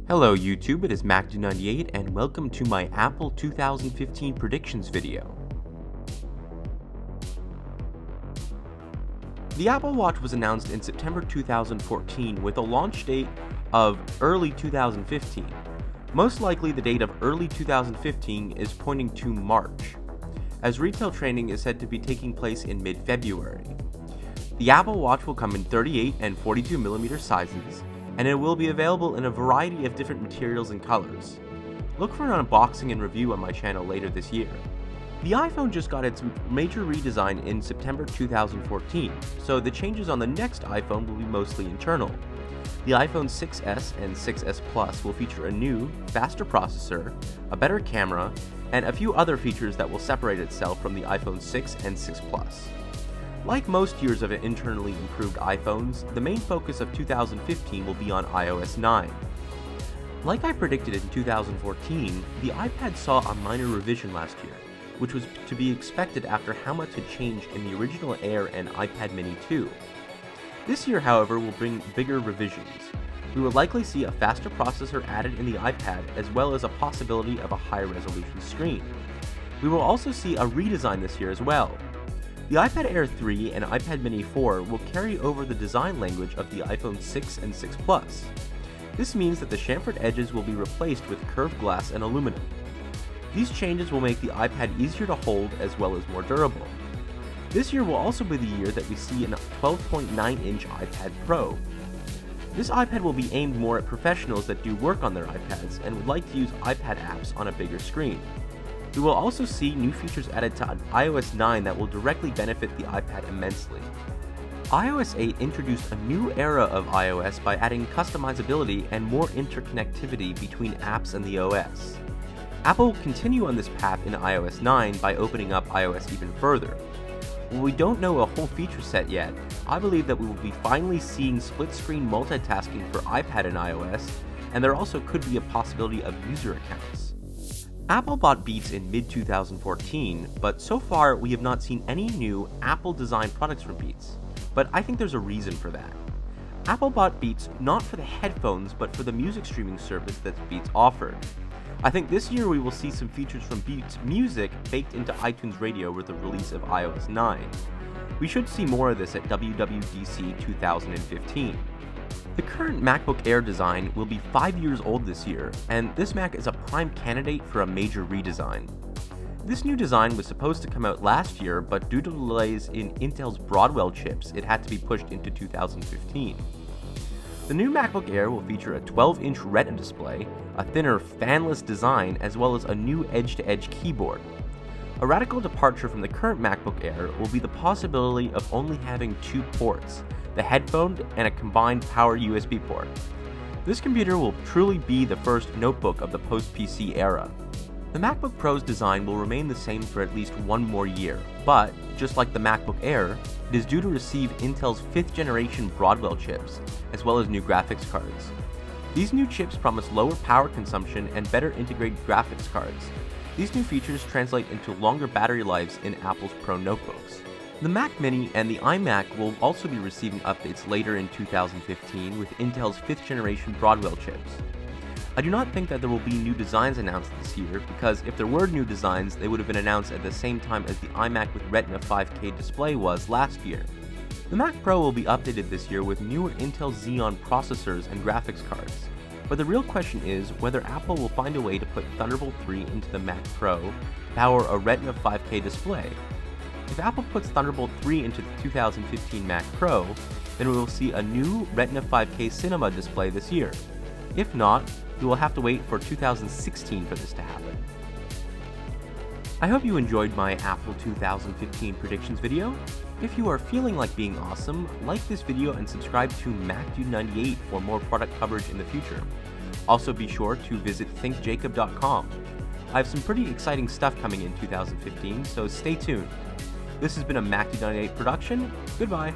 Hello YouTube, it is MacDude98 and welcome to my Apple 2015 predictions video. The Apple Watch was announced in September 2014 with a launch date of early 2015. Most likely the date of early 2015 is pointing to March, as retail training is said to be taking place in mid-February. The Apple Watch will come in 38 and 42mm sizes, and it will be available in a variety of different materials and colors. Look for an unboxing and review on my channel later this year. The iPhone just got its major redesign in September 2014, so the changes on the next iPhone will be mostly internal. The iPhone 6s and 6s Plus will feature a new, faster processor, a better camera, and a few other features that will separate itself from the iPhone 6 and 6 Plus. Like most years of internally improved iPhones, the main focus of 2015 will be on iOS 9. Like I predicted in 2014, the iPad saw a minor revision last year, which was to be expected after how much had changed in the original Air and iPad Mini 2. This year, however, will bring bigger revisions. We will likely see a faster processor added in the iPad, as well as a possibility of a higher resolution screen. We will also see a redesign this year as well. The iPad Air 3 and iPad Mini 4 will carry over the design language of the iPhone 6 and 6 Plus. This means that the chamfered edges will be replaced with curved glass and aluminum. These changes will make the iPad easier to hold as well as more durable. This year will also be the year that we see a 12.9-inch iPad Pro. This iPad will be aimed more at professionals that do work on their iPads and would like to use iPad apps on a bigger screen. We will also see new features added to iOS 9 that will directly benefit the iPad immensely. iOS 8 introduced a new era of iOS by adding customizability and more interconnectivity between apps and the OS. Apple will continue on this path in iOS 9 by opening up iOS even further. While we don't know a whole feature set yet, I believe that we will be finally seeing split-screen multitasking for iPad and iOS, and there also could be a possibility of user accounts. Apple bought Beats in mid-2014, but so far we have not seen any new Apple-designed products from Beats, but I think there's a reason for that. Apple bought Beats not for the headphones, but for the music streaming service that Beats offered. I think this year we will see some features from Beats Music baked into iTunes Radio with the release of iOS 9. We should see more of this at WWDC 2015. The current MacBook Air design will be 5 years old this year, and this Mac is a prime candidate for a major redesign. This new design was supposed to come out last year, but due to delays in Intel's Broadwell chips, it had to be pushed into 2015. The new MacBook Air will feature a 12-inch Retina display, a thinner fanless design, as well as a new edge-to-edge keyboard. A radical departure from the current MacBook Air will be the possibility of only having two ports, the headphone and a combined power USB port. This computer will truly be the first notebook of the post-PC era. The MacBook Pro's design will remain the same for at least one more year, but, just like the MacBook Air, it is due to receive Intel's 5th generation Broadwell chips, as well as new graphics cards. These new chips promise lower power consumption and better integrated graphics cards. These new features translate into longer battery lives in Apple's Pro notebooks. The Mac Mini and the iMac will also be receiving updates later in 2015 with Intel's 5th generation Broadwell chips. I do not think that there will be new designs announced this year, because if there were new designs, they would have been announced at the same time as the iMac with Retina 5K display was last year. The Mac Pro will be updated this year with newer Intel Xeon processors and graphics cards. But the real question is whether Apple will find a way to put Thunderbolt 3 into the Mac Pro to power a Retina 5K display. If Apple puts Thunderbolt 3 into the 2015 Mac Pro, then we will see a new Retina 5K Cinema display this year. If not, we will have to wait for 2016 for this to happen. I hope you enjoyed my Apple 2015 predictions video. If you are feeling like being awesome, like this video and subscribe to MacDude98 for more product coverage in the future. Also be sure to visit thinkjacob.com. I have some pretty exciting stuff coming in 2015, so stay tuned. This has been a MacDude98 production. Goodbye.